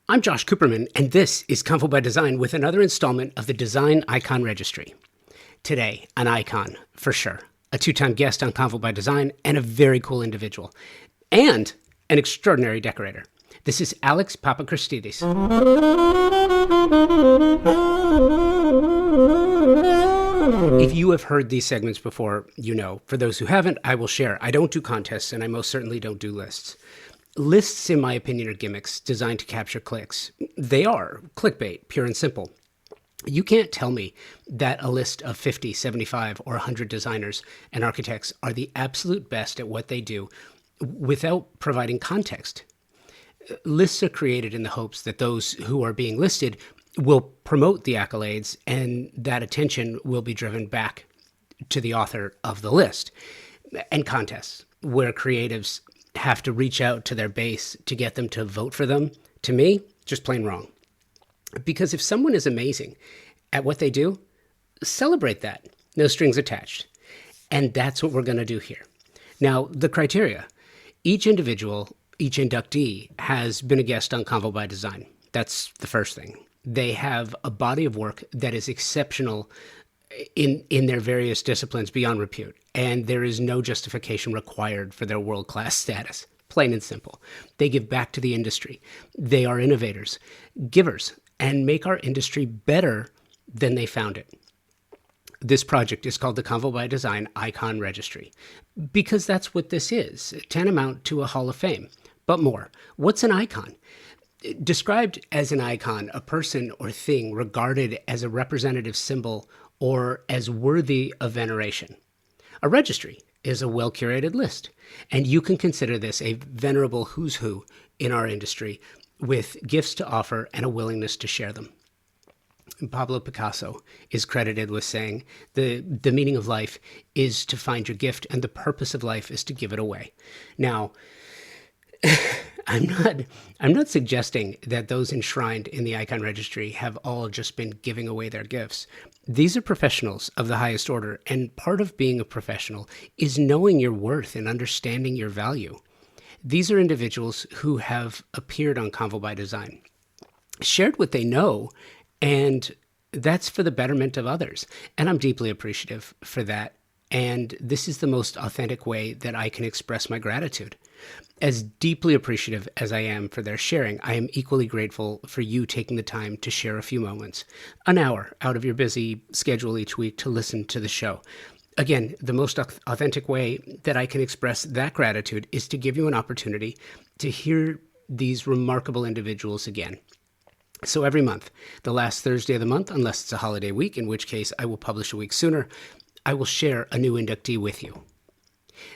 I'm Josh Cooperman, and this is Convo by Design with another installment of the Design Icon Registry. Today, an icon, for sure. A two-time guest on Convo by Design, and a very cool individual. And an extraordinary decorator. This is Alex Papachristidis. If you have heard these segments before, you know. For those who haven't, I will share. I don't do contests, and I most certainly don't do lists. Lists, in my opinion, are gimmicks designed to capture clicks. They are clickbait, pure and simple. You can't tell me that a list of 50, 75, or 100 designers and architects are the absolute best at what they do without providing context. Lists are created in the hopes that those who are being listed will promote the accolades, and that attention will be driven back to the author of the list. And contests, where creatives have to reach out to their base to get them to vote for them, to me, just plain wrong. Because if someone is amazing at what they do, celebrate that. No strings attached. And that's what we're going to do here. Now, the criteria. Each individual, each inductee has been a guest on Convo by Design. That's the first thing. They have a body of work that is exceptional in their various disciplines beyond repute, and there is no justification required for their world-class status, plain and simple. They give back to the industry. They are innovators, givers, and make our industry better than they found it. This project is called the Convo by Design Icon Registry, because that's what this is, tantamount to a Hall of Fame. But more, what's an icon? Described as an icon, a person or thing regarded as a representative symbol or as worthy of veneration. A registry is a well-curated list, and you can consider this a venerable who's who in our industry with gifts to offer and a willingness to share them. Pablo Picasso is credited with saying, the meaning of life is to find your gift, and the purpose of life is to give it away. Now, I'm not suggesting that those enshrined in the Icon Registry have all just been giving away their gifts. These are professionals of the highest order, and part of being a professional is knowing your worth and understanding your value. These are individuals who have appeared on Convo by Design, shared what they know, and that's for the betterment of others. And I'm deeply appreciative for that. And this is the most authentic way that I can express my gratitude. As deeply appreciative as I am for their sharing, I am equally grateful for you taking the time to share a few moments, an hour out of your busy schedule each week to listen to the show. Again, the most authentic way that I can express that gratitude is to give you an opportunity to hear these remarkable individuals again. So every month, the last Thursday of the month, unless it's a holiday week, in which case I will publish a week sooner, I will share a new inductee with you.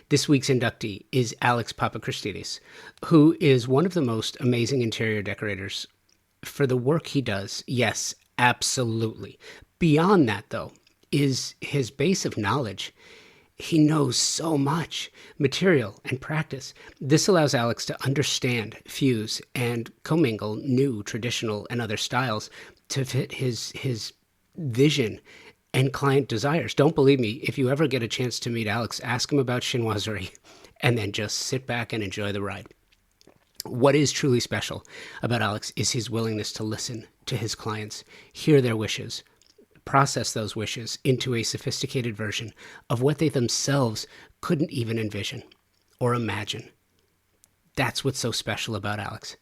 This week's inductee is Alex Papachristidis, who is one of the most amazing interior decorators for the work he does. Yes, absolutely. Beyond that, though, is his base of knowledge. He knows so much material and practice. This allows Alex to understand, fuse, and commingle new, traditional, and other styles to fit his vision and client desires. Don't believe me, if you ever get a chance to meet Alex, ask him about chinoiserie and then just sit back and enjoy the ride. What is truly special about Alex is his willingness to listen to his clients, hear their wishes, process those wishes into a sophisticated version of what they themselves couldn't even envision or imagine. That's what's so special about Alex.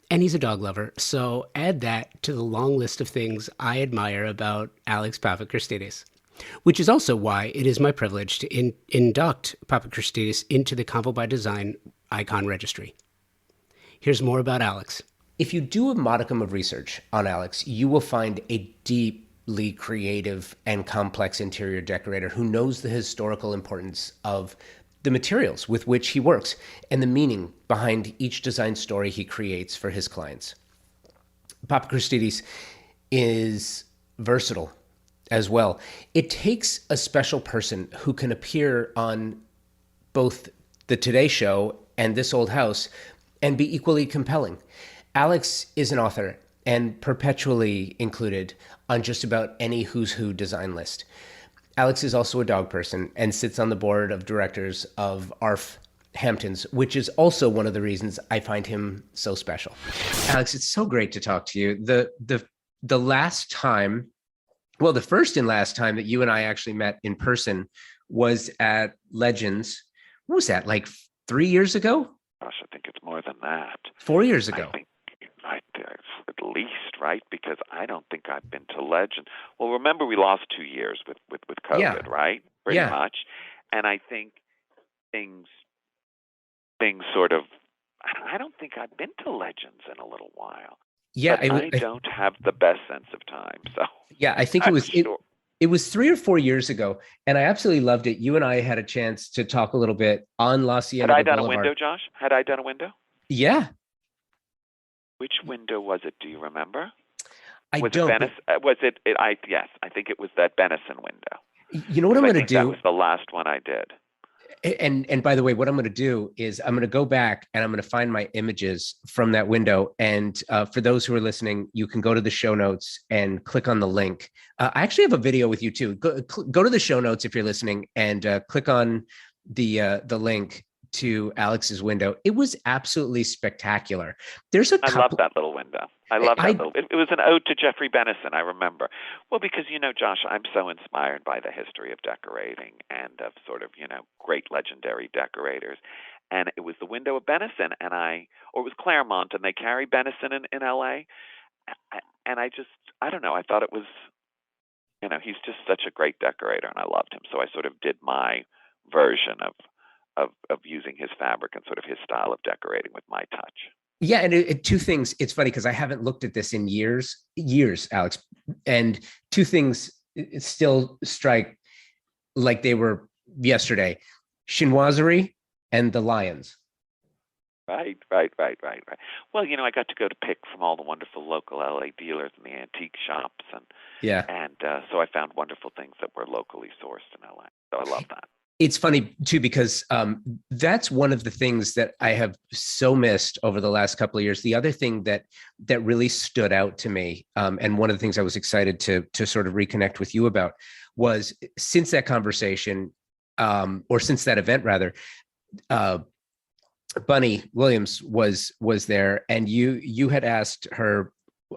And he's a dog lover, so add that to the long list of things I admire about Alex Papachristidis, which is also why it is my privilege to induct Papachristidis into the Convo by Design Icon Registry. Here's more about Alex. If you do a modicum of research on Alex, you will find a deeply creative and complex interior decorator who knows the historical importance of the materials with which he works and the meaning behind each design story he creates for his clients. Papachristidis is versatile as well. It takes a special person who can appear on both the Today Show and This Old House and be equally compelling. Alex is an author and perpetually included on just about any who's who design list. Alex is also a dog person and sits on the board of directors of ARF Hamptons, which is also one of the reasons I find him so special. Alex, it's so great to talk to you. The last time, well, the first and last time that you and I actually met in person was at Legends. What was that, like 3 years ago? Gosh, I think it's more than that. 4 years I ago. think at least, right? Because I don't think I've been to Legend. Well, remember we lost 2 years with Yeah. COVID, right? Pretty Yeah. much. And I think things sort of. I don't think I've been to Legends in a little while, Yeah. but I don't have the best sense of time. So Yeah, I think I'm sure. it was 3 or 4 years ago, and I absolutely loved it. You and I had a chance to talk a little bit on La Had Cienega I done a Boulevard. window, Josh? Had I done a window? Yeah, Which window was it? Do you remember? I Was it don't, but Benison? Was it? Yes, I think it was that Benison window you know what I'm because I going to think that do? was the last one I did. And by the way, what I'm going to do is I'm going to go back and I'm going to find my images from that window. And for those who are listening, you can go to the show notes and click on the link. I actually have a video with you too. Go to the show notes if you're listening and click on the link to Alex's window. It was absolutely spectacular. There's a I love couple. that little window. I love that I little. It was an ode to Jeffrey Benison. I remember. Well, because Josh, I'm so inspired by the history of decorating and of sort of great legendary decorators. And it was the window of Benison, or it was Claremont, and they carry Benison in L.A. And I don't know. I thought it was, he's just such a great decorator, and I loved him. So I sort of did my version of using his fabric and sort of his style of decorating with my touch. Yeah, and two things. It's funny because I haven't looked at this in years, Alex. And two things still strike like they were yesterday: chinoiserie and the lions. Right. Well, I got to go to pick from all the wonderful local LA dealers and the antique shops, Yeah, and so I found wonderful things that were locally sourced in LA. So I love that. it's funny too because that's one of the things that I have so missed over the last couple of years. The other thing that really stood out to me, and one of the things I was excited to sort of reconnect with you about, was since that conversation, or since that event rather, Bunny Williams was there, and you had asked her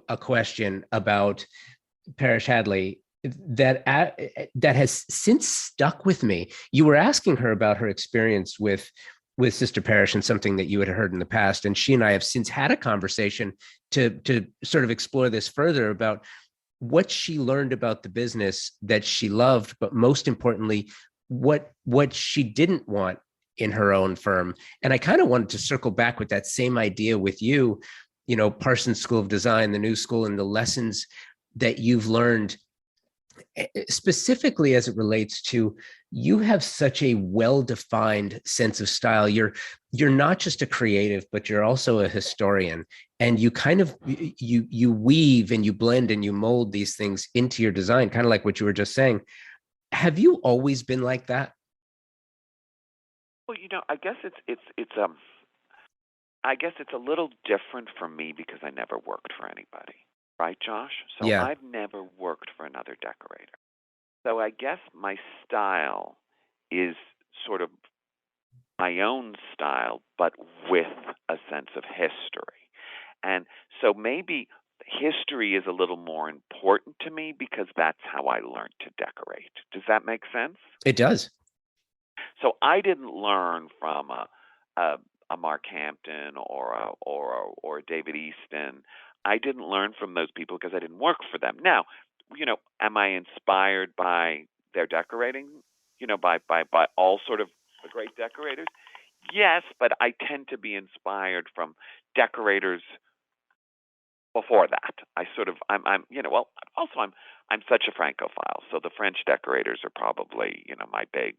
a question about Parish Hadley that has since stuck with me. You were asking her about her experience with Sister Parish and something that you had heard in the past, and she and I have since had a conversation to sort of explore this further about what she learned about the business that she loved, but most importantly, what she didn't want in her own firm. And I kind of wanted to circle back with that same idea with you, Parsons School of Design, the new school, and the lessons that you've learned specifically as it relates to, you have such a well-defined sense of style. You're not just a creative, but you're also a historian, and you kind of you weave and you blend and you mold these things into your design, kind of like what you were just saying. Have you always been like that? Well, I guess it's a little different for me because I never worked for anybody, right, Josh? So Yeah. I've never worked for another decorator. So I guess my style is sort of my own style, but with a sense of history. And so maybe history is a little more important to me because that's how I learned to decorate. Does that make sense? It does. So I didn't learn from a Mark Hampton or a David Easton. I didn't learn from those people because I didn't work for them. Now, am I inspired by their decorating? By all sort of great decorators? Yes, but I tend to be inspired from decorators before that. I'm such a Francophile. So the French decorators are probably, my big,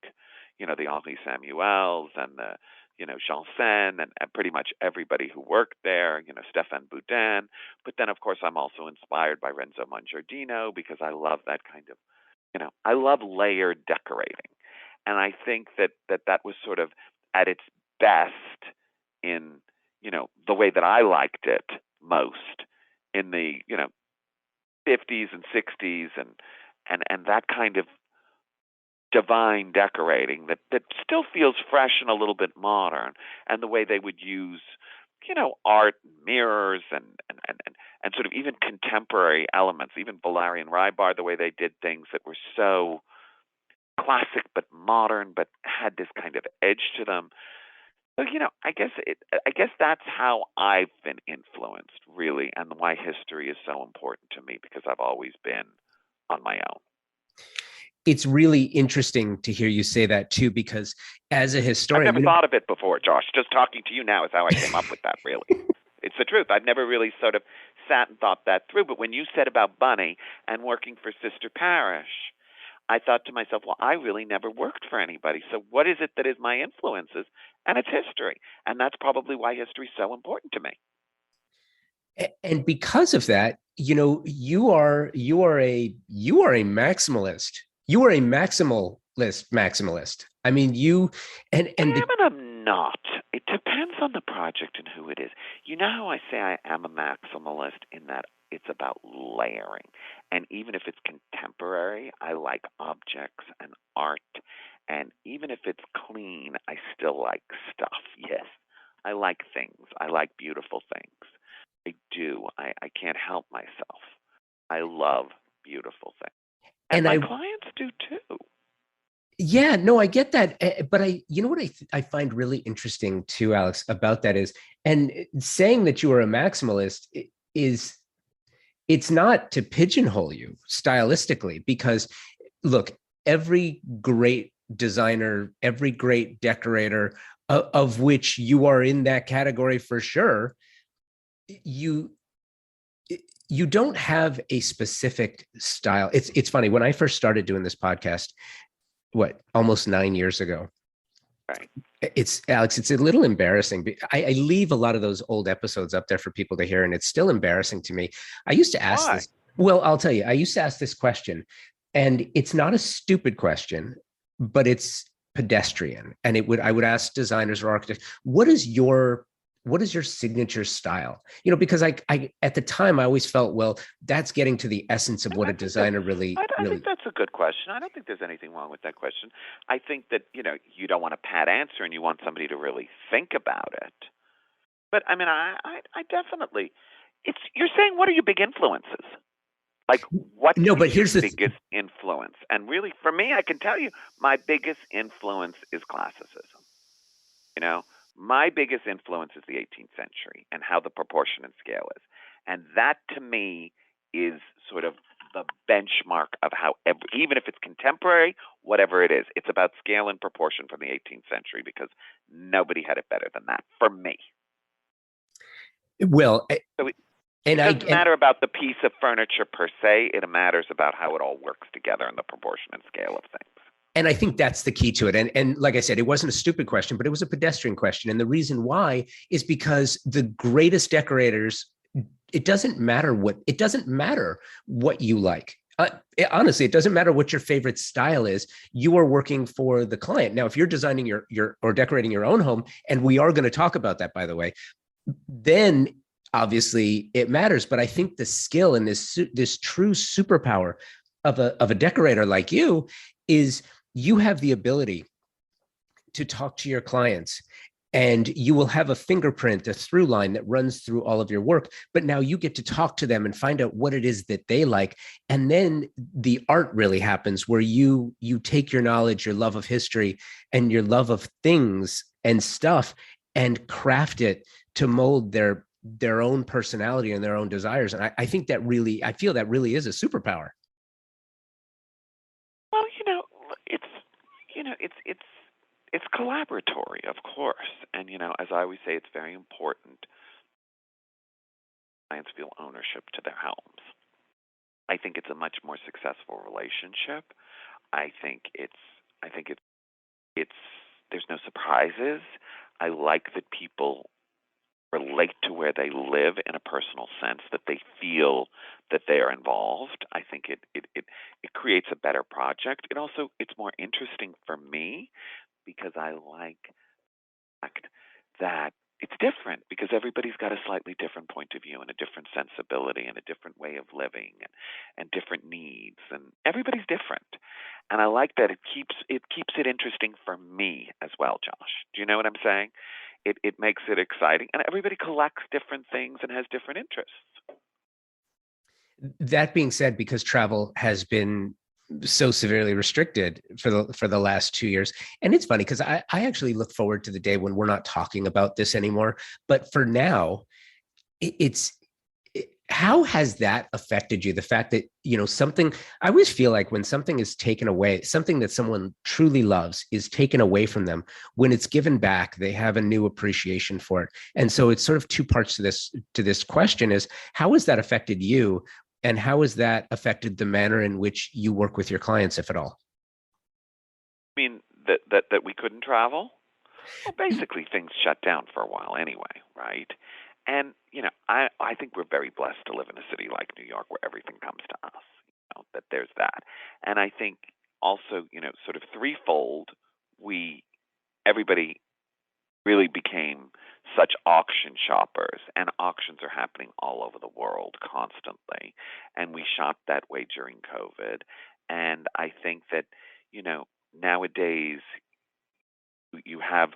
the Henri Samuels and the, Janssen and pretty much everybody who worked there, Stéphane Boudin. But then, of course, I'm also inspired by Renzo Mongiardino because I love that kind of, I love layered decorating. And I think that was sort of at its best in, the way that I liked it most in the 50s and 60s and that kind of divine decorating that still feels fresh and a little bit modern, and the way they would use, art, mirrors, and sort of even contemporary elements, even Valerian Rybar, the way they did things that were so classic but modern, but had this kind of edge to them. So, I guess that's how I've been influenced, really, and why history is so important to me, because I've always been on my own. It's really interesting to hear you say that too, because as a I've historian, never thought of it before, Josh. Just talking to you now is how I came up with that, really. It's the truth. I've never really sort of sat and thought that through. But when you said about Bunny and working for Sister Parish, I thought to myself, well, I really never worked for anybody. So what is it that is my influences? And it's history. And that's probably why history is so important to me. and because of that, you are a maximalist. You are a maximalist. I mean, you I and am and I'm not. It depends on the project and who it is. You know how I say I am a maximalist, in that it's about layering. And even if it's contemporary, I like objects and art. And even if it's clean, I still like stuff. Yes, I like things. I like beautiful things. I do. I can't help myself. I love beautiful things. And and my I clients do too. Yeah, no, I get that. But what I find really interesting too, Alex, about that is, and saying that you are a maximalist is, it's not to pigeonhole you stylistically, because look, every great designer, every great decorator, of which you are in that category for sure, you you don't have a specific style. It's funny, when I first started doing this podcast, what, almost 9 years ago. Right. It's Alex, it's a little embarrassing. I leave a lot of those old episodes up there for people to hear, and it's still embarrassing to me. I used to ask Why? this. Well, I'll tell you, I used to ask this question, and it's not a stupid question, but it's pedestrian. And I would ask designers or architects, what is your signature style? Because I at the time I always felt, well, that's getting to the essence of what a designer really, I think really. that's a good question. I don't think there's anything wrong with that question. I think that you don't want a pat answer, and you want somebody to really think about it. But I mean, I definitely. You're saying, what are your big influences? Like, what No, but is your here's the biggest influence? And really, for me, I can tell you, my biggest influence is classicism. You know, my biggest influence is the 18th century and how the proportion and scale is. And that, to me, is sort of the benchmark of how, even if it's contemporary, whatever it is, it's about scale and proportion from the 18th century, because nobody had it better than that, for me. well, So and it I doesn't matter about the piece of furniture per se. It matters about how it all works together and the proportion and scale of things. And I think that's the key to it. And like I said, it wasn't a stupid question, but it was a pedestrian question. And the reason why is because the greatest decorators, it doesn't matter what you like. Honestly, it doesn't matter what your favorite style is. You are working for the client. Now, if you're designing your or decorating your own home, and we are going to talk about that, by the way, then obviously it matters. But I think the skill and this true superpower of a decorator like you is, you have the ability to talk to your clients, and you will have a fingerprint, a through line that runs through all of your work. But now you get to talk to them and find out what it is that they like. And then the art really happens, where you take your knowledge, your love of history, and your love of things and stuff, and craft it to mold their own personality and their own desires. And I think I feel that really is a superpower. Well, it's it's collaboratory, of course, and as I always say, it's very important clients feel ownership to their homes. I think it's a much more successful relationship. I think it's there's no surprises. I like that people relate to where they live in a personal sense, that they feel that they are involved. I think it creates a better project. It's more interesting for me, because I like the fact that it's different because everybody's got a slightly different point of view and a different sensibility and a different way of living and different needs, and everybody's different. And I like that it keeps it interesting for me as well, Josh. Do you know what I'm saying? It makes it exciting, and everybody collects different things and has different interests. That being said, because travel has been so severely restricted for the last 2 years, and it's funny because I actually look forward to the day when we're not talking about this anymore. But for now, how has that affected you? The fact that, something, I always feel like when something is taken away, something that someone truly loves is taken away from them, when it's given back, they have a new appreciation for it. And so it's sort of two parts to this question is, how has that affected you? And how has that affected the manner in which you work with your clients, if at all? I mean, that we couldn't travel? Well, basically things shut down for a while anyway, right? And, I think we're very blessed to live in a city like New York where everything comes to us, that there's that. And I think also, sort of threefold, everybody really became such auction shoppers, and auctions are happening all over the world constantly. And we shopped that way during COVID. And I think that, nowadays you have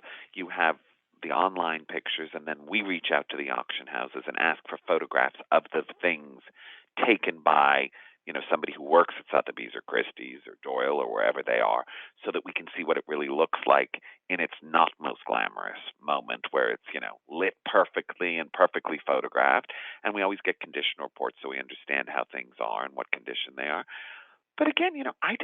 the online pictures, and then we reach out to the auction houses and ask for photographs of the things taken by, somebody who works at Sotheby's or Christie's or Doyle or wherever they are, so that we can see what it really looks like in its not most glamorous moment, where it's, lit perfectly and perfectly photographed. And we always get condition reports so we understand how things are and what condition they are. But again, I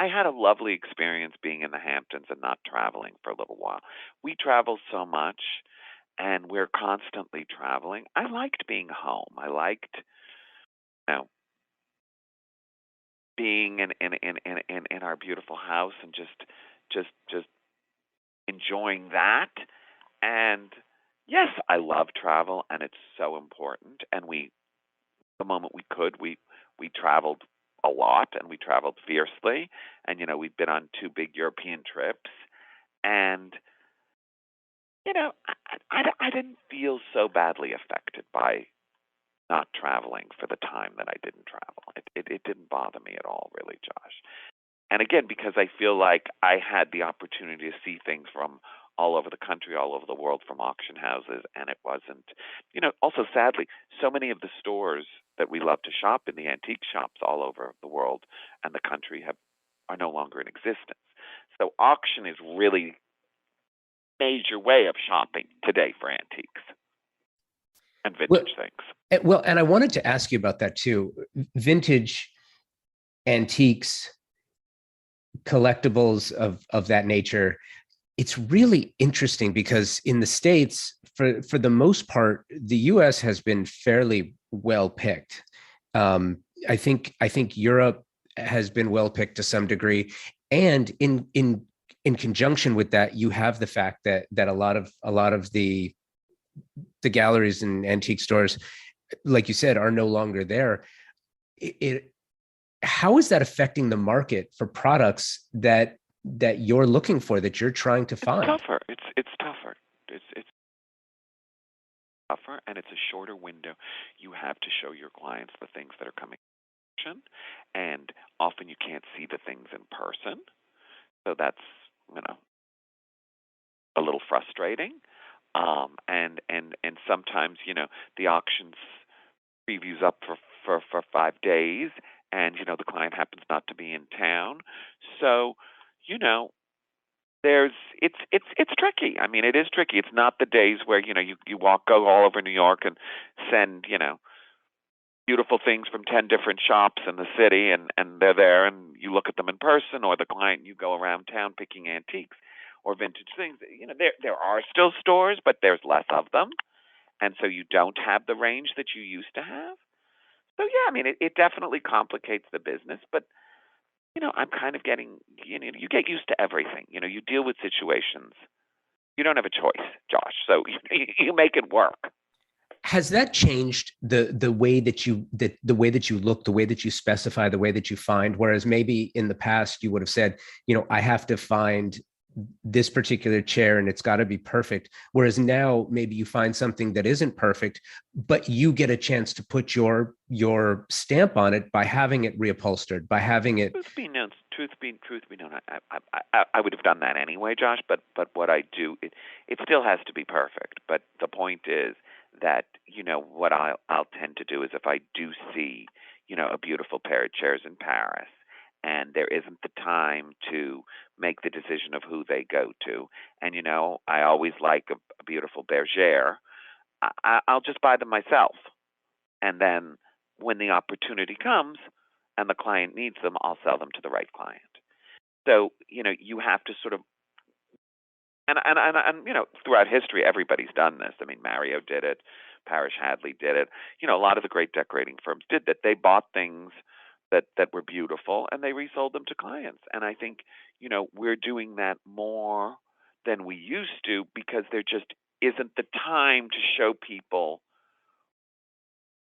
had a lovely experience being in the Hamptons and not traveling for a little while. We travel so much, and we're constantly traveling. I liked being home. I liked, being in our beautiful house and just enjoying that. And yes, I love travel, and it's so important. And the moment we could, we traveled a lot, and we traveled fiercely. And, we've been on 2 big European trips. And, I didn't feel so badly affected by not traveling for the time that I didn't travel. It didn't bother me at all, really, Josh. And again, because I feel like I had the opportunity to see things from all over the country, all over the world, from auction houses, and it wasn't, also sadly, so many of the stores that we love to shop in, the antique shops all over the world and the country, are no longer in existence. So auction is really a major way of shopping today for antiques and vintage things. Well, and I wanted to ask you about that too. Vintage, antiques, collectibles of that nature. It's really interesting because in the States, for the most part, the US has been fairly well picked. I think Europe has been well picked to some degree. And in conjunction with that, you have the fact that a lot of the galleries and antique stores, like you said, are no longer there. How is that affecting the market for products that you're looking for, that you're trying to find? It's tougher. It's tougher. It's tougher, and it's a shorter window. You have to show your clients the things that are coming, and often you can't see the things in person. So that's, a little frustrating. And sometimes, the auctions previews up for 5 days, and, the client happens not to be in town. So, it's tricky. I mean, it is tricky. It's not the days where, you go all over New York and send, beautiful things from 10 different shops in the city, and they're there, and you look at them in person, or the client, you go around town picking antiques or vintage things. There are still stores, but there's less of them. And so you don't have the range that you used to have. So, yeah, I mean, it definitely complicates the business, but, I'm kind of getting, you get used to everything. You deal with situations. You don't have a choice, Josh. So you make it work. Has that changed the way that you look, the way that you specify, the way that you find? Whereas maybe in the past you would have said, I have to find this particular chair and it's got to be perfect. Whereas now maybe you find something that isn't perfect, but you get a chance to put your stamp on it by having it reupholstered, by having it. Truth be known, I would have done that anyway, Josh. But what I do, it still has to be perfect. But the point is that what I'll tend to do is if I do see a beautiful pair of chairs in Paris, and there isn't the time to make the decision of who they go to. And, I always like a beautiful bergère. I'll just buy them myself. And then when the opportunity comes and the client needs them, I'll sell them to the right client. So, you have to sort of, and throughout history, everybody's done this. I mean, Mario did it. Parrish Hadley did it. A lot of the great decorating firms did that. They bought things that were beautiful, and they resold them to clients. And I think, we're doing that more than we used to because there just isn't the time to show people.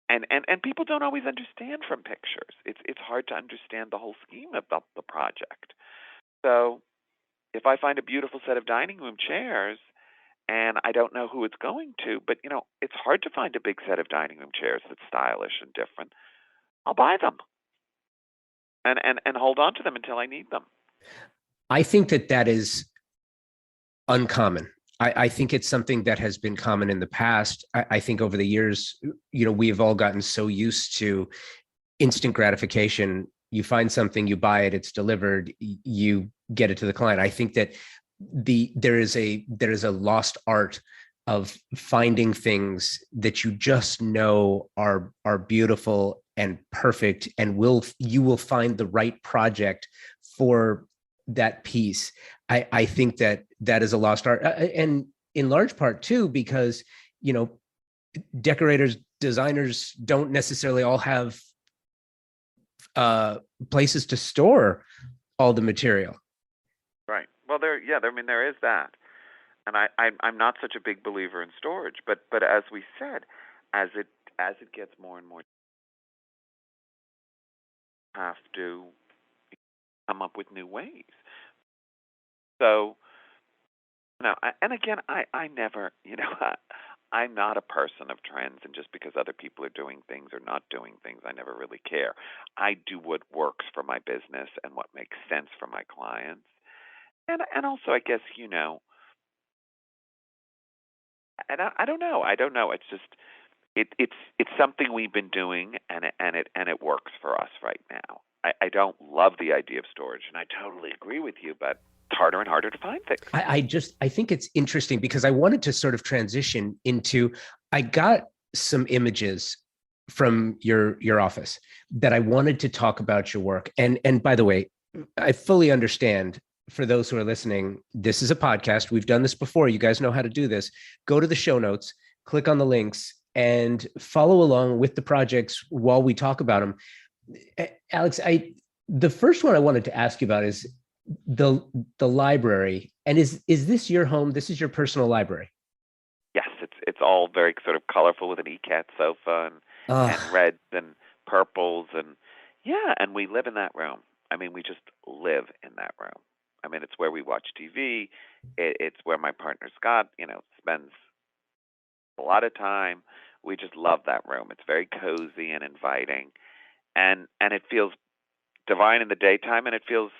And people don't always understand from pictures. It's hard to understand the whole scheme of the project. So if I find a beautiful set of dining room chairs and I don't know who it's going to, but, it's hard to find a big set of dining room chairs that's stylish and different, I'll buy them. And hold on to them until I need them. I think that is uncommon. I think it's something that has been common in the past. I think over the years, we've all gotten so used to instant gratification. You find something, you buy it, it's delivered, you get it to the client. I think that there is a lost art of finding things that you just know are beautiful and perfect, and you will find the right project for that piece. I think that is a lost art, and in large part too, because decorators, designers don't necessarily all have places to store all the material. Right. Well, there is that, and I'm not such a big believer in storage, but as we said, as it gets more and more, have to come up with new ways. So, and again, I never, I'm not a person of trends, and just because other people are doing things or not doing things, I never really care. I do what works for my business and what makes sense for my clients, and also, I guess, and I don't know. It's just it's something we've been doing, and it works for us right now. I don't love the idea of storage, and I totally agree with you, but it's harder and harder to find things. I think it's interesting because I wanted to sort of transition into, I got some images from your office that I wanted to talk about your work. And by the way, I fully understand, for those who are listening, this is a podcast. We've done this before. You guys know how to do this. Go to the show notes, click on the links, and follow along with the projects while we talk about them. Alex, the first one I wanted to ask you about is the library. And is this your home? This is your personal library? Yes, it's all very sort of colorful with an ECAT sofa and reds and purples, and and we live in that room. I mean, we just live in that room. I mean, it's where we watch TV. It's where my partner Scott, spends a lot of time. We just love that room. It's very cozy and inviting, and it feels divine in the daytime, and it feels,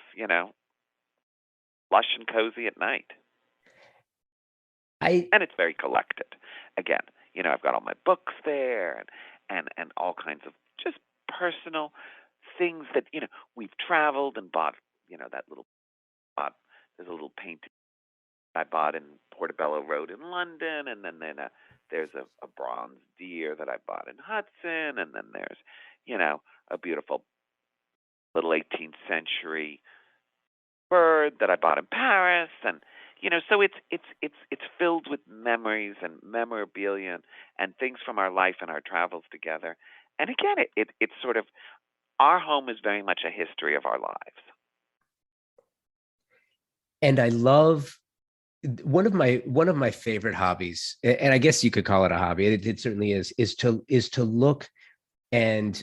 lush and cozy at night. And it's very collected. Again, I've got all my books there, and all kinds of just personal things that, we've traveled and bought, that little spot. There's a little painting I bought in Portobello Road in London, and then there's a bronze deer that I bought in Hudson, and then there's, a beautiful little 18th century bird that I bought in Paris, and so it's filled with memories and memorabilia and things from our life and our travels together. And again, it's sort of, our home is very much a history of our lives. And I love, one of my favorite hobbies, and I guess you could call it a hobby. It certainly is to look and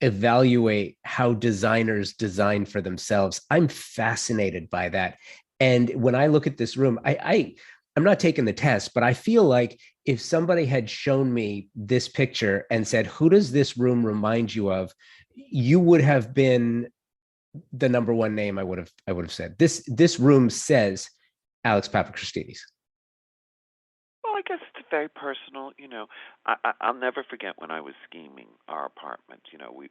evaluate how designers design for themselves. I'm fascinated by that. And when I look at this room, I'm not taking the test, but I feel like if somebody had shown me this picture and said, "Who does this room remind you of?" you would have been the number one name I would have said. This room says Alex Papachristidis. Well, I guess it's very personal. I'll never forget when I was scheming our apartment. We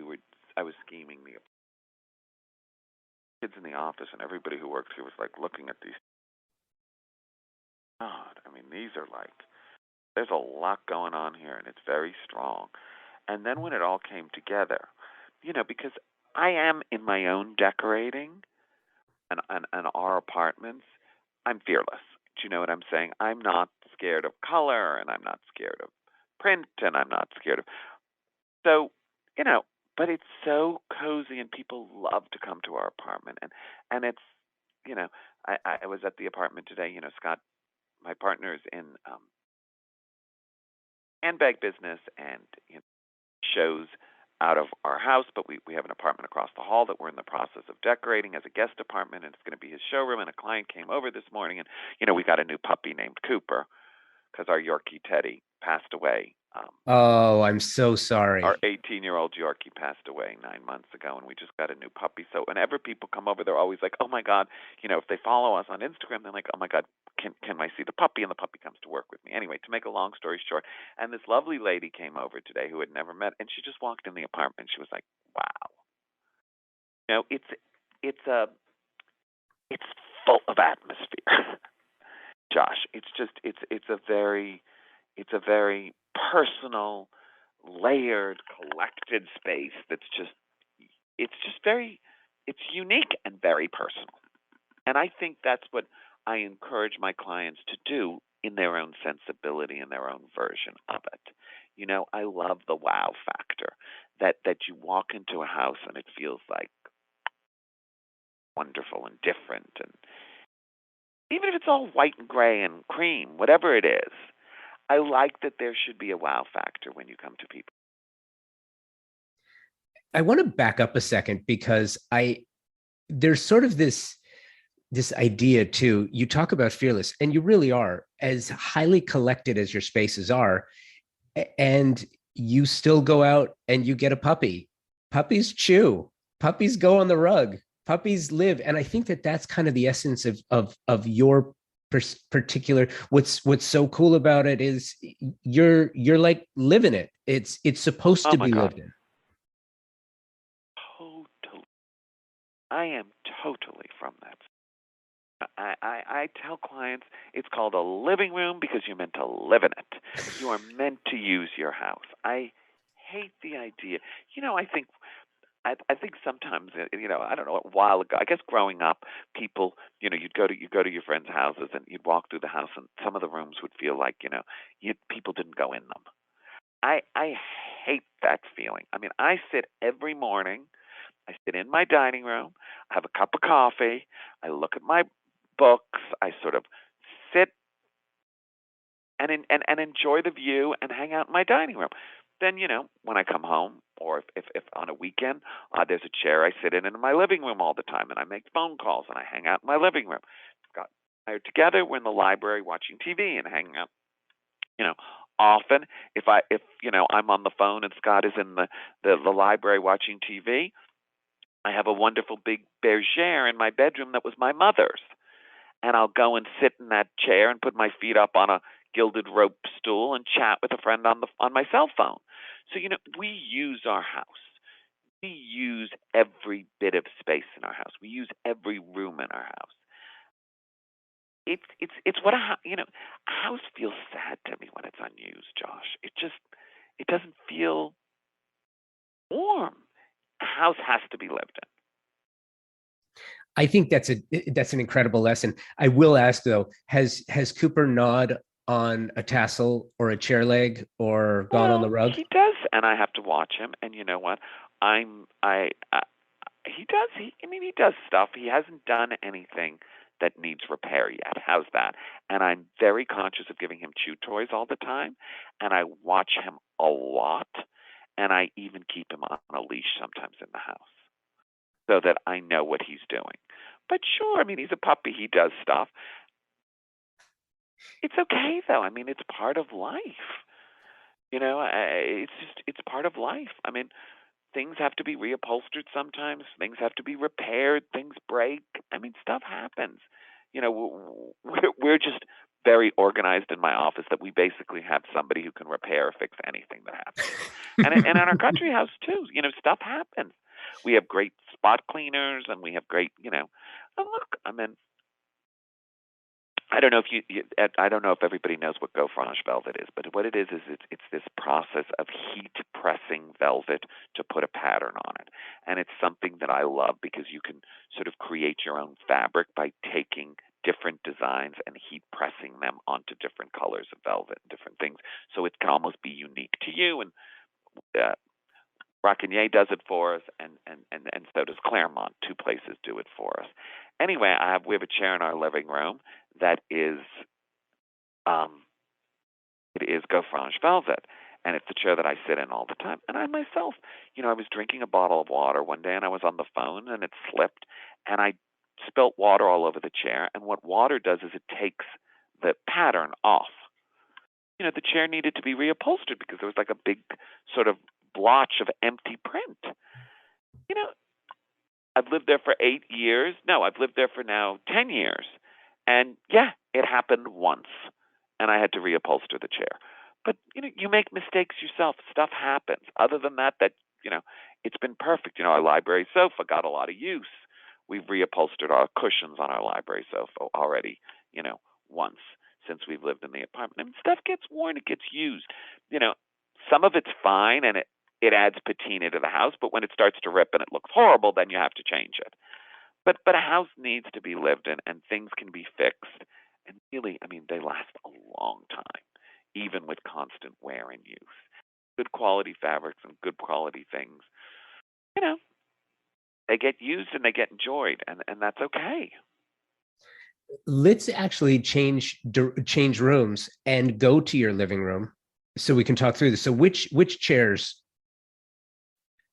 were I was scheming the kids in the office, and everybody who worked here was like looking at these. God, I mean, these are like, there's a lot going on here, and it's very strong. And then when it all came together, because I am in my own decorating and our apartments, I'm fearless. Do you know what I'm saying? I'm not scared of color, and I'm not scared of print, and I'm not scared of. So, you know, but it's so cozy, and people love to come to our apartment, and it's, you know, I was at the apartment today. Scott, my partner, is in handbag business, and shows out of our house, but we have an apartment across the hall that we're in the process of decorating as a guest apartment, and it's going to be his showroom. And a client came over this morning, and we got a new puppy named Cooper because our Yorkie Teddy passed away. Oh, I'm so Our sorry. 18-year-old Yorkie passed away 9 months ago, and we just got a new puppy. So whenever people come over, they're always like, "Oh my God!" If they follow us on Instagram, they're like, "Oh my God, can I see the puppy?" And the puppy comes to work with me. Anyway, to make a long story short, and this lovely lady came over today who had never met, and she just walked in the apartment. She was like, "Wow, it's a it's full of atmosphere." Josh, it's a very personal, layered, collected space that's it's unique and very personal. And I think that's what I encourage my clients to do in their own sensibility and their own version of it. I love the wow factor that you walk into a house and it feels like wonderful and different, and even if it's all white and gray and cream, whatever it is, I like that there should be a wow factor when you come to people. I want to back up a second because there's sort of this idea too. You talk about fearless, and you really are as highly collected as your spaces are, and you still go out and you get a puppy. Puppies chew. Puppies go on the rug. Puppies live, and I think that that's kind of the essence of your particular. What's so cool about it is you're like living it. It's supposed Oh to my be God, lived in. totally. I am totally from that. I tell clients it's called a living room because you're meant to live in it. You are meant to use your house. I hate the idea. I think sometimes, I don't know, a while ago, I guess growing up, people, you'd go to your friends' houses and you'd walk through the house, and some of the rooms would feel like, people didn't go in them. I hate that feeling. I mean, I sit every morning. I sit in my dining room. I have a cup of coffee. I look at my books. I sort of sit and enjoy the view and hang out in my dining room. Then, when I come home, or if on a weekend, there's a chair I sit in my living room all the time, and I make phone calls and I hang out in my living room. Scott and I are together. We're in the library watching TV and hanging out. You know, Often if I'm on the phone and Scott is in the library watching TV, I have a wonderful big bergère in my bedroom that was my mother's, and I'll go and sit in that chair and put my feet up on a gilded rope stool and chat with a friend on my cell phone. So we use our house. We use every bit of space in our house. We use every room in our house. It's what a house feels sad to me when it's unused, Josh. It doesn't feel warm. A house has to be lived in. I think that's an incredible lesson. I will ask though, has Cooper gnawed on a tassel or a chair leg or gone on the Well, rug? he does, and I have to watch him. And you know what? I'm I He does. He does stuff. He hasn't done anything that needs repair yet. How's that? And I'm very conscious of giving him chew toys all the time, and I watch him a lot, and I even keep him on a leash sometimes in the house so that I know what he's doing. But sure, I mean, he's a puppy. He does stuff. It's okay, though. I mean, it's part of life. It's part of life. I mean, things have to be reupholstered sometimes. Things have to be repaired. Things break. I mean, stuff happens. We're just very organized in my office that we basically have somebody who can repair or fix anything that happens. And in our country house too, stuff happens. We have great spot cleaners, and we have great, and look, I mean, I don't know I don't know if everybody knows what gaufrage velvet is, but what it is it's this process of heat pressing velvet to put a pattern on it. And it's something that I love because you can sort of create your own fabric by taking different designs and heat pressing them onto different colors of velvet and different things. So it can almost be unique to you. And Raquinier does it for us, and so does Claremont. Two places do it for us. Anyway, we have a chair in our living room that is it is gaufrage velvet, and it's the chair that I sit in all the time. And I myself, I was drinking a bottle of water one day, and I was on the phone, and it slipped, and I spilt water all over the chair. And what water does is it takes the pattern off. The chair needed to be reupholstered because there was like a big sort of blotch of empty print. I've lived there for 8 years. No, I've lived there for now 10 years. And yeah, it happened once, and I had to reupholster the chair. But, you make mistakes yourself. Stuff happens. Other than that, it's been perfect. Our library sofa got a lot of use. We've reupholstered our cushions on our library sofa already, once since we've lived in the apartment. I mean, stuff gets worn, it gets used. Some of it's fine, and it adds patina to the house, but when it starts to rip and it looks horrible, then you have to change it. But a house needs to be lived in, and things can be fixed. And really, I mean, they last a long time, even with constant wear and use. Good quality fabrics and good quality things, they get used and they get enjoyed, and that's okay. Let's actually change rooms and go to your living room so we can talk through this. So which chairs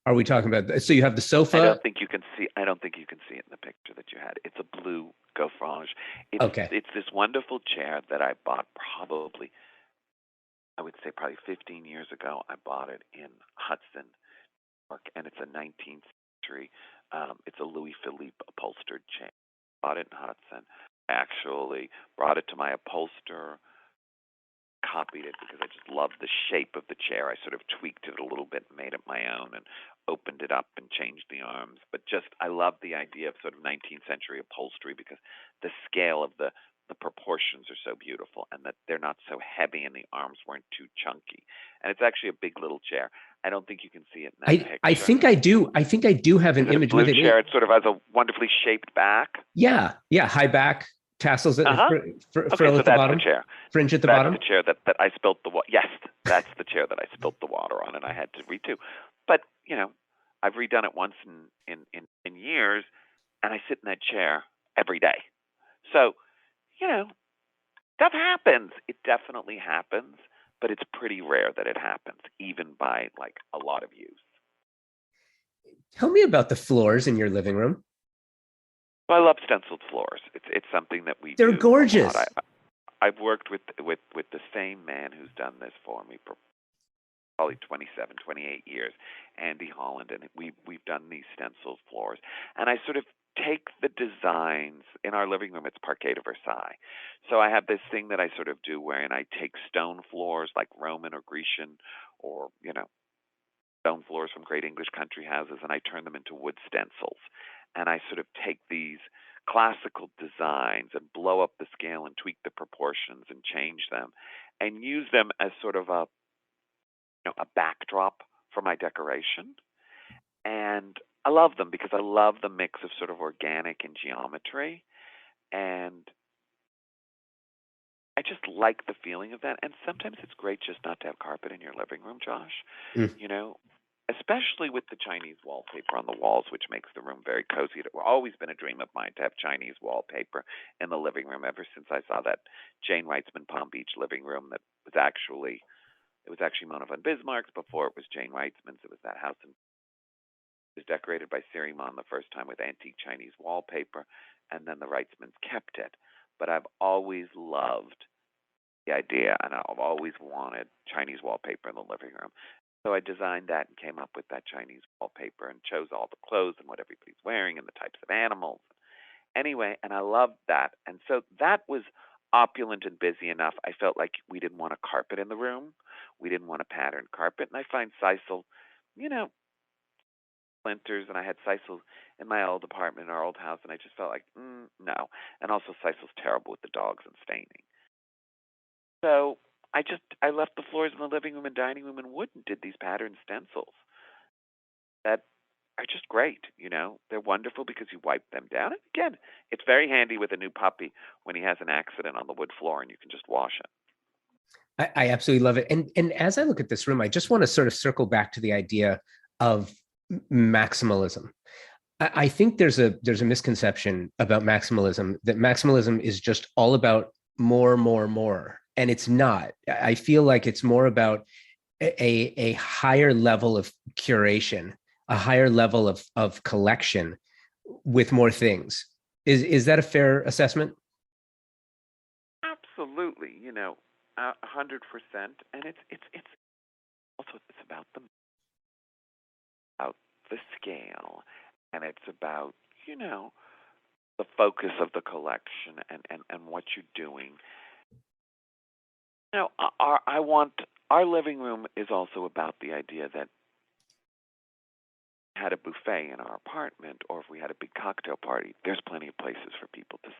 are we talking about? So you have the sofa. I don't think you can see it in the picture that you had. It's a blue gaufrage. It's this wonderful chair that I bought probably 15 years ago. I bought it in Hudson, New York, and it's a 19th century. It's a Louis Philippe upholstered chair. Bought it in Hudson. I actually brought it to my upholsterer, copied it because I just loved the shape of the chair. I sort of tweaked it a little bit, made it my own, and opened it up and changed the arms. But I love the idea of sort of 19th century upholstery because the scale of the proportions are so beautiful, and that they're not so heavy and the arms weren't too chunky. And it's actually a big little chair. I don't think you can see it in that picture. I think I do. I think I do have an image with it. Chair. It sort of has a wonderfully shaped back. Yeah, high back. Tassels at so that's the bottom. The chair. Fringe at the that's bottom. That's the chair that I spilt the water. Yes, that's the chair that I spilt the water on, and I had to redo. But I've redone it once in years, and I sit in that chair every day. So stuff happens. It definitely happens, but it's pretty rare that it happens, even by like a lot of use. Tell me about the floors in your living room. Well, I love stenciled floors. It's something that we They're do gorgeous. I've worked with the same man who's done this for me for probably 27, 28 years, Andy Holland, and we've done these stenciled floors. And I sort of take the designs in our living room. It's Parquet de Versailles. So I have this thing that I sort of do wherein I take stone floors like Roman or Grecian or, stone floors from great English country houses, and I turn them into wood stencils. And I sort of take these classical designs and blow up the scale and tweak the proportions and change them and use them as sort of a backdrop for my decoration. And I love them because I love the mix of sort of organic and geometry. And I just like the feeling of that. And sometimes it's great just not to have carpet in your living room, Josh. Especially with the Chinese wallpaper on the walls, which makes the room very cozy. It's always been a dream of mine to have Chinese wallpaper in the living room ever since I saw that Jane Wrightsman Palm Beach living room that was actually Mona von Bismarck's before it was Jane Wrightsman's. It was that house, and it was decorated by Siri Mon the first time with antique Chinese wallpaper. and then the Reitzmans kept it. But I've always loved the idea, and I've always wanted Chinese wallpaper in the living room. So I designed that and came up with that Chinese wallpaper and chose all the clothes and what everybody's wearing and the types of animals. Anyway, and I loved that. And so that was opulent and busy enough. I felt like we didn't want a carpet in the room. We didn't want a patterned carpet. And I find sisal, you know, splinters, and I had sisal in my old apartment, in our old house, and I just felt like, no. And also sisal's terrible with the dogs and staining. So I left the floors in the living room and dining room in wood and did these patterned stencils that are just great. They're wonderful because you wipe them down. And again, it's very handy with a new puppy when he has an accident on the wood floor and you can just wash it. I absolutely love it. And as I look at this room, I just want to sort of circle back to the idea of maximalism. I think there's a misconception about maximalism, that maximalism is just all about more, more, more. And it's not. I feel like it's more about a higher level of curation, a higher level of collection with more things. Is that a fair assessment? Absolutely, 100%. And it's also it's about the scale, and it's about the focus of the collection and what you're doing. Our living room is also about the idea that we had a buffet in our apartment, or if we had a big cocktail party, there's plenty of places for people to.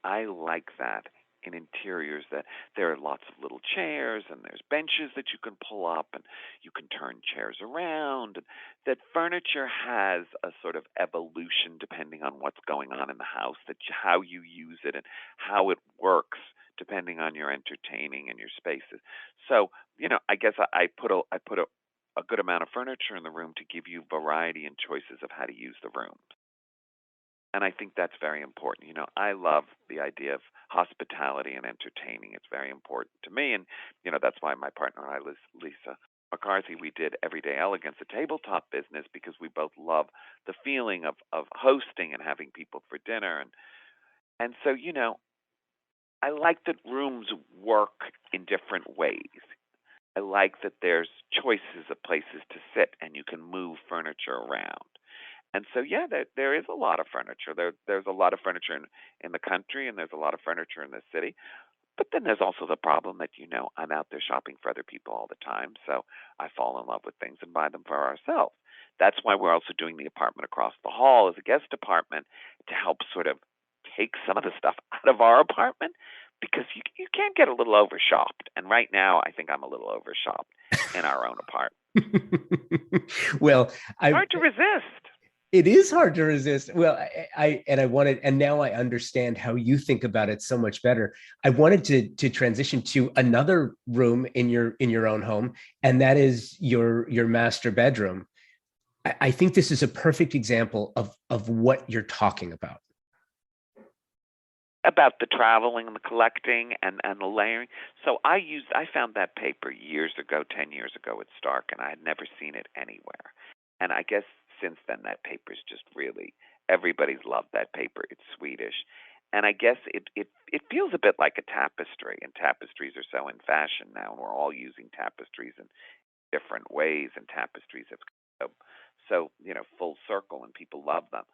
I like that in interiors, that there are lots of little chairs and there's benches that you can pull up and you can turn chairs around, and that furniture has a sort of evolution depending on what's going on in the house, how you use it and how it works depending on your entertaining and your spaces. So, I guess I put a good amount of furniture in the room to give you variety and choices of how to use the room. And I think that's very important. I love the idea of hospitality and entertaining. It's very important to me. And, that's why my partner and I, Lisa McCarthy, we did Everyday Elegance, a tabletop business, because we both love the feeling of hosting and having people for dinner. And so, I like that rooms work in different ways. I like that there's choices of places to sit and you can move furniture around. And so, yeah, there is a lot of furniture. There's a lot of furniture in the country, and there's a lot of furniture in the city. But then there's also the problem that, I'm out there shopping for other people all the time. So I fall in love with things and buy them for ourselves. That's why we're also doing the apartment across the hall as a guest apartment, to help sort of take some of the stuff out of our apartment, because you can't get a little overshopped. And right now, I think I'm a little overshopped in our own apartment. Well, hard to resist. It is hard to resist. Well, and now I understand how you think about it so much better. I wanted to transition to another room in your own home, and that is your master bedroom. I think this is a perfect example of what you're talking about. About the traveling and the collecting and the layering. So I found that paper years ago, 10 years ago at Stark, and I had never seen it anywhere. And I guess since then, that paper's just really, everybody's loved that paper. It's Swedish. And I guess it feels a bit like a tapestry, and tapestries are so in fashion now, and we're all using tapestries in different ways, and tapestries have so full circle, and people love them.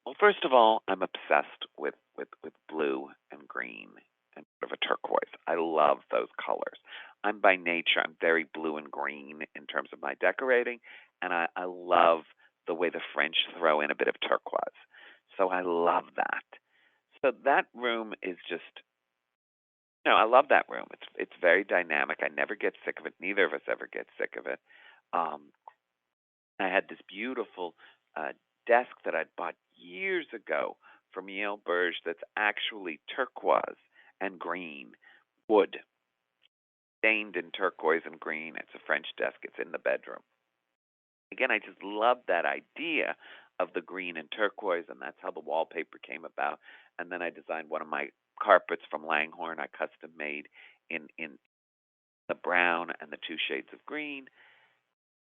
Well, first of all, I'm obsessed with blue and green and sort of a turquoise. I love those colors. I'm very blue and green in terms of my decorating, and I love the way the French throw in a bit of turquoise. So I love that. So that room is just, I love that room. It's very dynamic. I never get sick of it. Neither of us ever get sick of it. I had this beautiful desk that I'd bought years ago from Yale Burge that's actually turquoise and green wood, stained in turquoise and green. It's a French desk. It's in the bedroom. Again, I just love that idea of the green and turquoise, and that's how the wallpaper came about. And then I designed one of my carpets from Langhorne. I custom made in the brown and the two shades of green.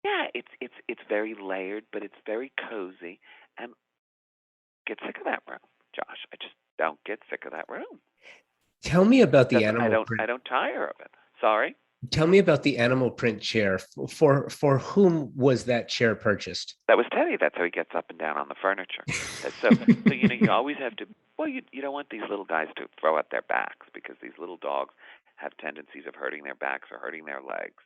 Yeah, it's very layered, but it's very cozy. And get sick of that room, Josh. I just don't get sick of that room. Tell me about the I animal don't print. tire of it. Sorry. Tell me about the animal print chair. For whom was that chair purchased? That was Teddy. That's how he gets up and down on the furniture. So you always have to. Well, you don't want these little guys to throw out their backs, because these little dogs have tendencies of hurting their backs or hurting their legs.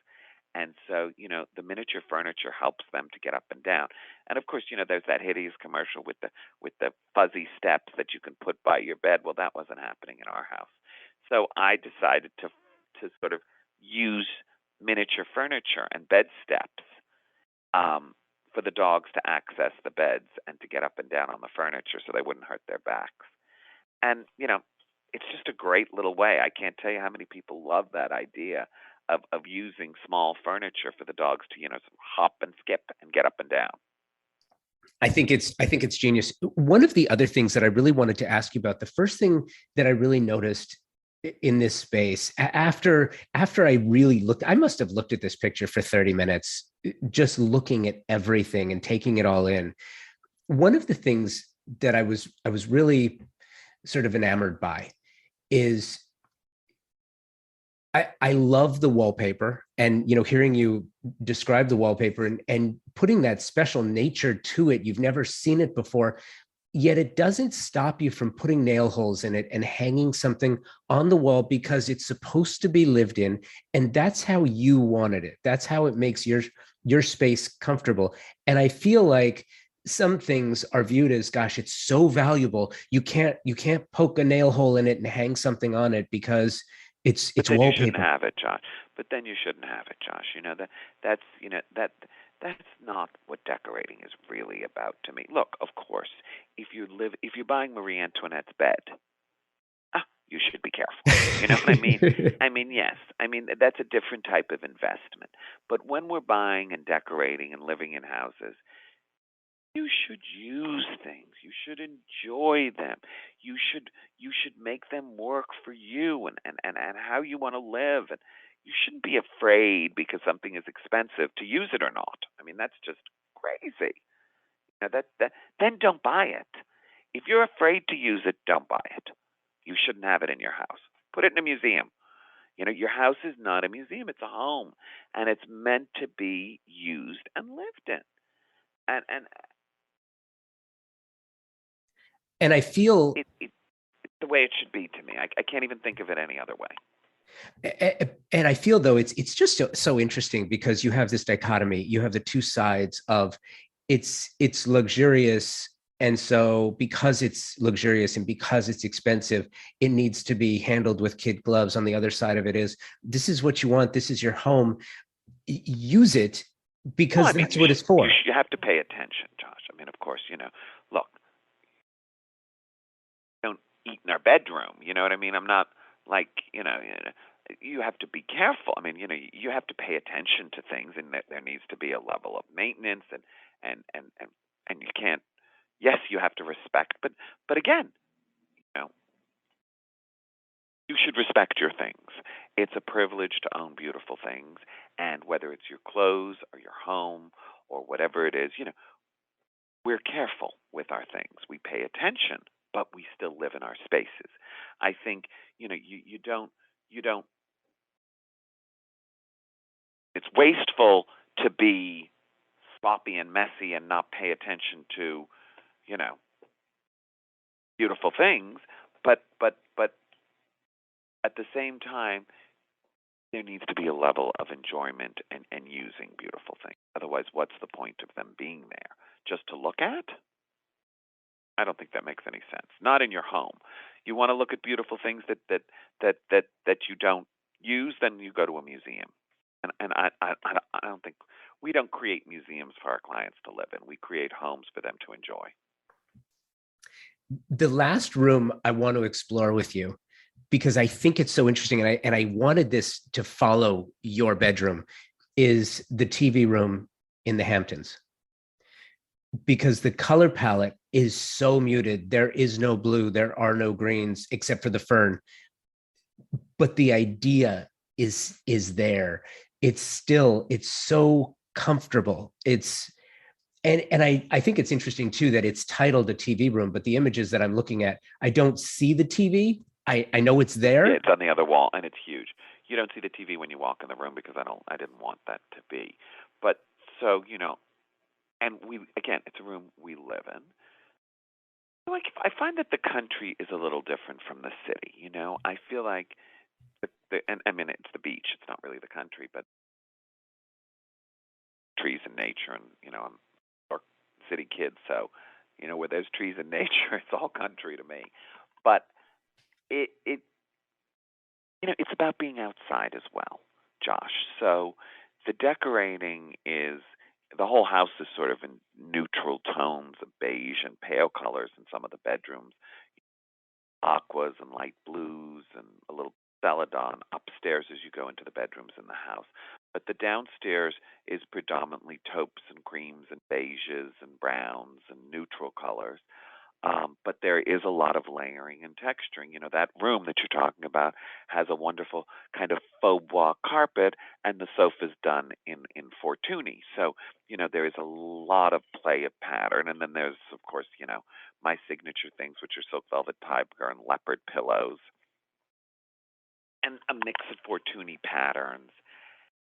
And so, the miniature furniture helps them to get up and down. And of course, there's that hideous commercial with the fuzzy steps that you can put by your bed. Well, that wasn't happening in our house. So I decided to sort of use miniature furniture and bed steps for the dogs to access the beds and to get up and down on the furniture so they wouldn't hurt their backs. And, it's just a great little way. I can't tell you how many people love that idea of using small furniture for the dogs to, hop and skip and get up and down. I think it's genius. One of the other things that I really wanted to ask you about, the first thing that I really noticed in this space after I really looked, I must have looked at this picture for 30 minutes, just looking at everything and taking it all in. One of the things that I was really sort of enamored by is I love the wallpaper, and hearing you describe the wallpaper and putting that special nature to it. You've never seen it before, yet it doesn't stop you from putting nail holes in it and hanging something on the wall, because it's supposed to be lived in, and that's how you wanted it. That's how it makes your space comfortable. And I feel like some things are viewed as, gosh, it's so valuable, you can't poke a nail hole in it and hang something on it because it's wallpaper. You shouldn't have it, Josh. But then you shouldn't have it, Josh. That's not what decorating is really about to me. Look, of course, if you're buying Marie Antoinette's bed, you should be careful. You know what I mean? I mean, yes. I mean, that's a different type of investment. But when we're buying and decorating and living in houses, you should use things. You should enjoy them. You should make them work for you and how you want to live. And you shouldn't be afraid because something is expensive to use it or not. I mean, that's just crazy. Then don't buy it. If you're afraid to use it, don't buy it. You shouldn't have it in your house. Put it in a museum. Your house is not a museum. It's a home, and it's meant to be used and lived in. And I feel it's the way it should be to me. I can't even think of it any other way. And I feel, though, it's just so interesting, because you have this dichotomy. You have the two sides of it's luxurious. And so because it's luxurious and because it's expensive, it needs to be handled with kid gloves. On the other side of it is, this is what you want. This is your home. Use it, because that's what it's for. You have to pay attention, Josh. I mean, of course, look, don't eat in our bedroom. You know what I mean? I'm not like, you have to be careful. I mean, you have to pay attention to things, and there needs to be a level of maintenance, and you can't. Yes, you have to respect, but again, you should respect your things. It's a privilege to own beautiful things, and whether it's your clothes or your home or whatever it is, we're careful with our things. We pay attention, but we still live in our spaces. I think, you don't. It's wasteful to be sloppy and messy and not pay attention to, beautiful things, but at the same time, there needs to be a level of enjoyment and using beautiful things. Otherwise, what's the point of them being there? Just to look at? I don't think that makes any sense. Not in your home. You want to look at beautiful things that you don't use, then you go to a museum. And I don't think we don't create museums for our clients to live in. We create homes for them to enjoy. The last room I want to explore with you, because I think it's so interesting, and I wanted this to follow your bedroom, is the TV room in the Hamptons. Because the color palette is so muted. There is no blue, there are no greens except for the fern. But the idea is there. It's so comfortable. And I think it's interesting too that it's titled a TV room, but the images that I'm looking at, I don't see the TV. I know it's there. Yeah, it's on the other wall, and it's huge. You don't see the TV when you walk in the room because I didn't want that to be. But so, and it's a room we live in. Like, I find that the country is a little different from the city. I feel like and I mean, it's the beach. It's not really the country, but trees and nature, and I'm a city kid, so where there's trees and nature, it's all country to me. But it it's about being outside as well, Josh. So the decorating is the whole house is sort of in neutral tones of beige and pale colors in some of the bedrooms, aquas and light blues, and a little celadon upstairs as you go into the bedrooms in the house. But the downstairs is predominantly taupes and creams and beiges and browns and neutral colors. But there is a lot of layering and texturing. That room that you're talking about has a wonderful kind of faux bois carpet, and the sofa's done in Fortuny. So, there is a lot of play of pattern. And then there's, of course, my signature things, which are silk velvet tiger and leopard pillows, and a mix of Fortuny patterns.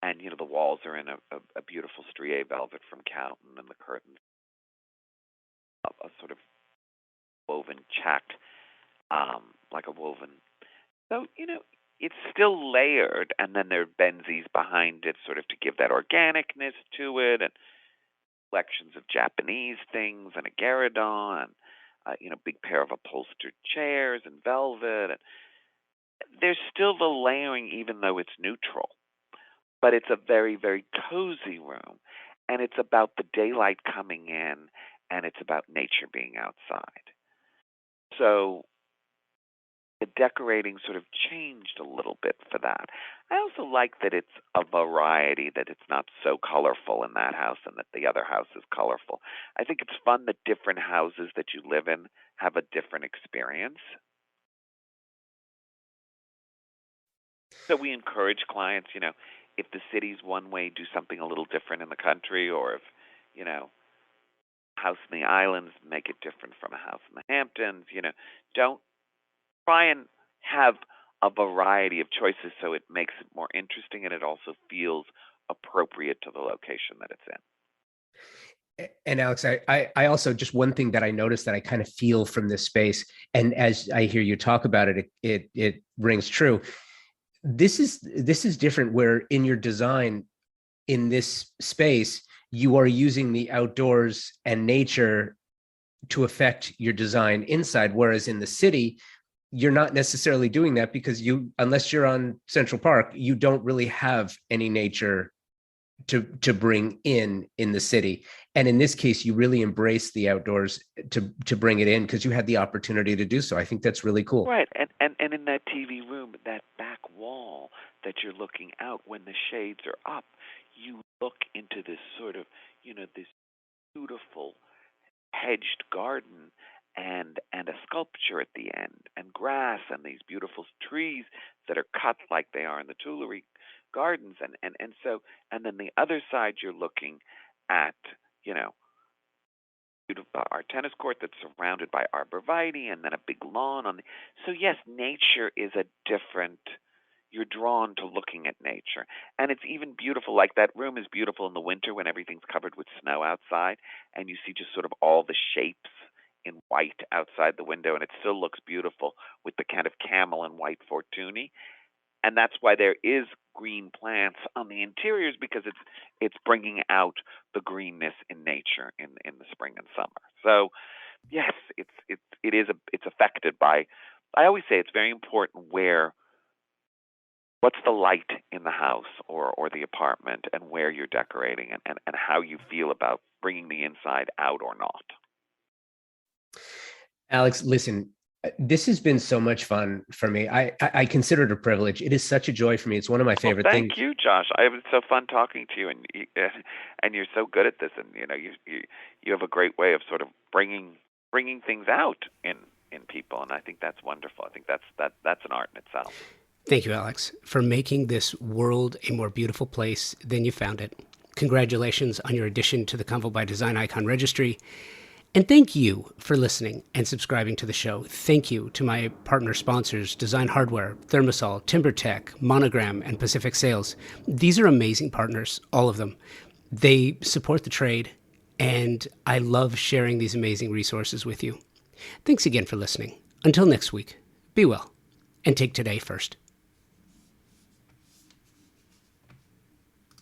And, the walls are in a beautiful strié velvet from Cowton, and the curtains a sort of woven check, like a woven. So, it's still layered, and then there are Benzies behind it sort of to give that organicness to it, and collections of Japanese things, and a gueridon, and, big pair of upholstered chairs and velvet. And there's still the layering, even though it's neutral. But it's a very, very cozy room, and it's about the daylight coming in, and it's about nature being outside. So the decorating sort of changed a little bit for that. I also like that it's a variety, that it's not so colorful in that house and that the other house is colorful. I think it's fun that different houses that you live in have a different experience. So we encourage clients, if the city's one way, do something a little different in the country, or if, house in the islands, make it different from a house in the Hamptons. Don't try and have a variety of choices so it makes it more interesting, and it also feels appropriate to the location that it's in. And Alex, I also, just one thing that I noticed that I kind of feel from this space, and as I hear you talk about it, it rings true. This is different, where in your design in this space, you are using the outdoors and nature to affect your design inside. Whereas in the city, you're not necessarily doing that, because unless you're on Central Park, you don't really have any nature to bring in the city. And in this case, you really embrace the outdoors to bring it in, because you had the opportunity to do so. I think that's really cool. Right. And in that TV room, that back wall that you're looking out, when the shades are up, you look into this sort of, this beautiful hedged garden, and a sculpture at the end, and grass, and these beautiful trees that are cut like they are in the Tuileries Gardens, and then the other side you're looking at, our tennis court that's surrounded by arborvitae, and then a big lawn on the. So yes, nature is a different. You're drawn to looking at nature, and it's even beautiful. Like, that room is beautiful in the winter when everything's covered with snow outside, and you see just sort of all the shapes in white outside the window, and it still looks beautiful with the kind of camel and white Fortuny. And that's why there is green plants on the interiors, because it's bringing out the greenness in nature in the spring and summer. So yes, it's affected by. I always say it's very important what's the light in the house or the apartment, and where you're decorating, and how you feel about bringing the inside out or not. Alex, listen, this has been so much fun for me. I consider it a privilege. It is such a joy for me. It's one of my favorite things. Thank you, Josh. It was so fun talking to you, and you're so good at this, and you have a great way of sort of bringing things out in people, and I think that's wonderful. I think that's an art in itself. Thank you, Alex, for making this world a more beautiful place than you found it. Congratulations on your addition to the Convo by Design Icon Registry. And thank you for listening and subscribing to the show. Thank you to my partner sponsors, Design Hardware, Thermosol, TimberTech, Monogram, and Pacific Sales. These are amazing partners, all of them. They support the trade, and I love sharing these amazing resources with you. Thanks again for listening. Until next week, be well, and take today first.